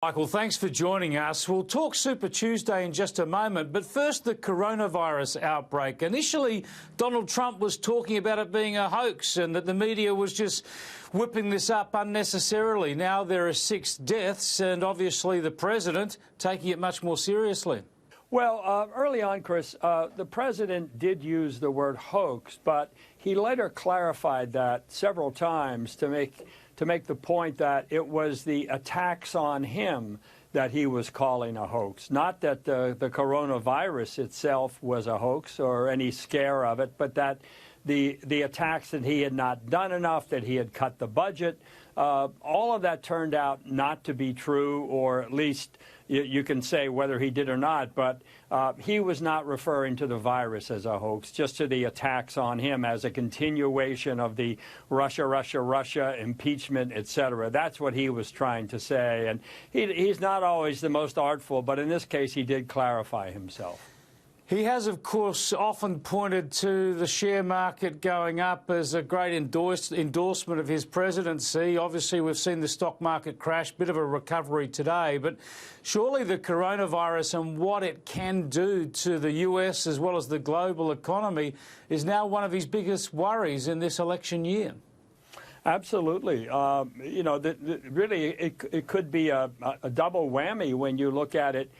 Michael, thanks for joining us. We'll talk Super Tuesday in just a moment, but first the coronavirus outbreak. Initially, Donald Trump was talking about it being a hoax and that the media was just whipping this up unnecessarily. Now there are 6 deaths and obviously the president taking it much more seriously. Well, early on, Chris, the president did use the word hoax, but he later clarified that several times to make the point that it was the attacks on him that he was calling a hoax. Not that the coronavirus itself was a hoax or any scare of it, but that the attacks that he had not done enough, that he had cut the budget, all of that turned out not to be true, or at least you can say whether he did or not, but he was not referring to the virus as a hoax, just to the attacks on him as a continuation of the Russia impeachment, etc. That's what he was trying to say. And he's not always the most artful, but in this case, he did clarify himself. He has, of course, often pointed to the share market going up as a great endorsement of his presidency. Obviously, we've seen the stock market crash, bit of a recovery today. But surely the coronavirus and what it can do to the US as well as the global economy is now one of his biggest worries in this election year. Absolutely. You know, really, it could be a double whammy when you look at it.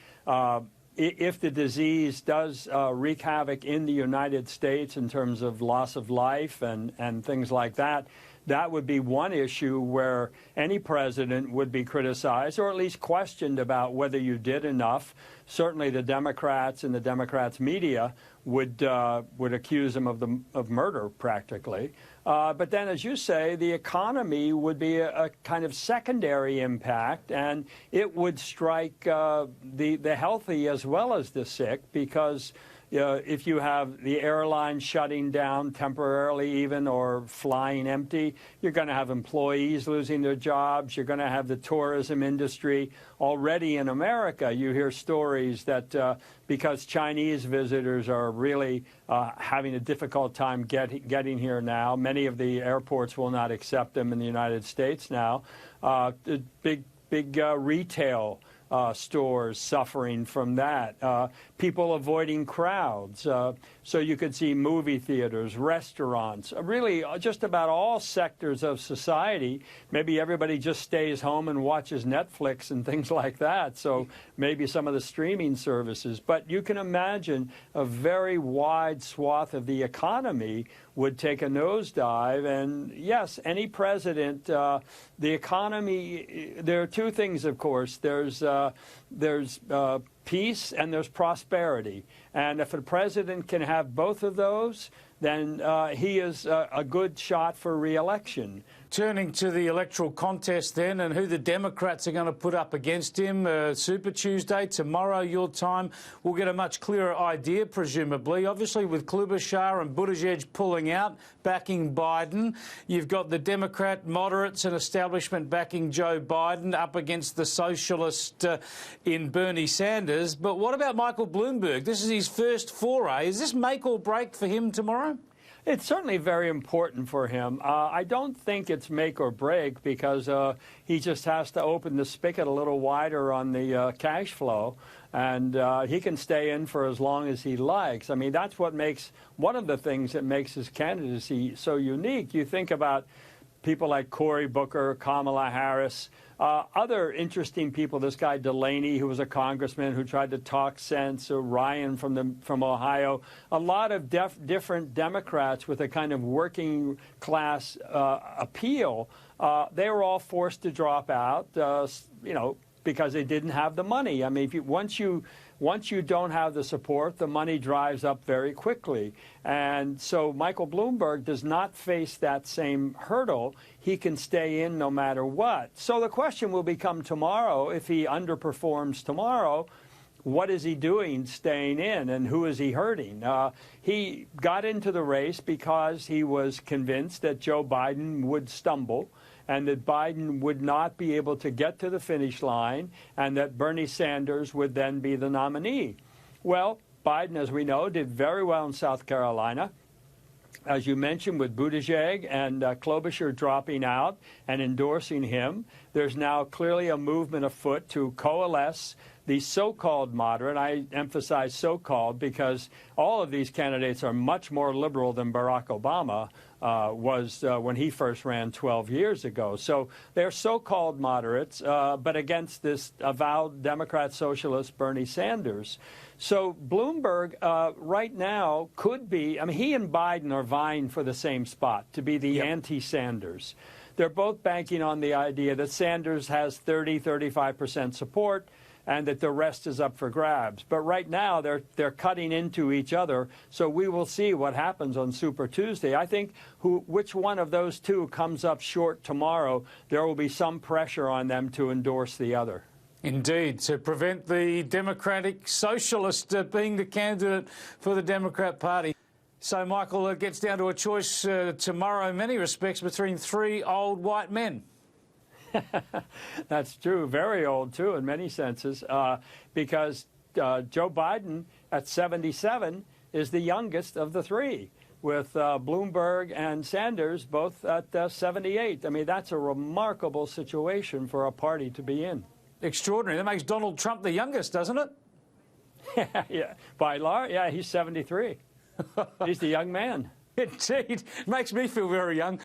If the disease does wreak havoc in the United States in terms of loss of life and things like that, that would be one issue where any president would be criticized or at least questioned about whether you did enough. Certainly the Democrats and the Democrats' media would accuse him of murder, practically. But then, as you say, the economy would be a kind of secondary impact, and it would strike the healthy as well as the sick, because if you have the airline shutting down temporarily even or flying empty, you're going to have employees losing their jobs. You're going to have the tourism industry. Already in America, you hear stories that because Chinese visitors are really having a difficult time getting here now, many of the airports will not accept them in the United States now. The big retail stores suffering from that, people avoiding crowds. So you could see movie theaters, restaurants, really just about all sectors of society. Maybe everybody just stays home and watches Netflix and things like that. So maybe some of the streaming services. But you can imagine a very wide swath of the economy would take a nosedive. And yes, any president, the economy, there are 2 things, of course. There's peace and there's prosperity. And if a president can have both of those, then he is a good shot for re-election. Turning to the electoral contest then, and who the Democrats are going to put up against him, Super Tuesday, tomorrow, your time, we'll get a much clearer idea, presumably. Obviously, with Klobuchar and Buttigieg pulling out, backing Biden, you've got the Democrat moderates and establishment backing Joe Biden up against the socialist in Bernie Sanders. But what about Michael Bloomberg? This is his first foray. Is this make or break for him tomorrow? It's certainly very important for him. I don't think it's make or break, because he just has to open the spigot a little wider on the cash flow, and he can stay in for as long as he likes. I mean, that's what makes one of the things that makes his candidacy so unique. You think about people like Cory Booker, Kamala Harris, other interesting people, this guy Delaney, who was a congressman who tried to talk sense, or Ryan from Ohio, a lot of different Democrats with a kind of working class appeal. They were all forced to drop out, you know, because they didn't have the money. I mean, once you don't have the support, the money dries up very quickly. And so Michael Bloomberg does not face that same hurdle. He can stay in no matter what. So the question will become tomorrow, if he underperforms tomorrow, what is he doing staying in, and who is he hurting? He got into the race because he was convinced that Joe Biden would stumble, and that Biden would not be able to get to the finish line, and that Bernie Sanders would then be the nominee. Well, Biden, as we know, did very well in South Carolina. As you mentioned, with Buttigieg and Klobuchar dropping out and endorsing him, There's now clearly a movement afoot to coalesce the so-called moderate. I emphasize so-called because all of these candidates are much more liberal than Barack Obama was when he first ran 12 years ago. So they're so-called moderates, but against this avowed Democrat socialist Bernie Sanders. So Bloomberg right now could be, I mean, he and Biden are vying for the same spot, to be the anti-Sanders. They're both banking on the idea that Sanders has 35% support and that the rest is up for grabs. But right now, they're cutting into each other, so we will see what happens on Super Tuesday. I think which one of those two comes up short tomorrow, there will be some pressure on them to endorse the other. Indeed, to prevent the Democratic Socialist being the candidate for the Democrat Party. So, Michael, it gets down to a choice tomorrow in many respects between three old white men. That's true. Very old, too, in many senses, because Joe Biden at 77 is the youngest of the three, with Bloomberg and Sanders both at 78. I mean, that's a remarkable situation for a party to be in. Extraordinary. That makes Donald Trump the youngest, doesn't it? Yeah, by large, yeah, he's 73. He's the young man. Indeed. Makes me feel very young.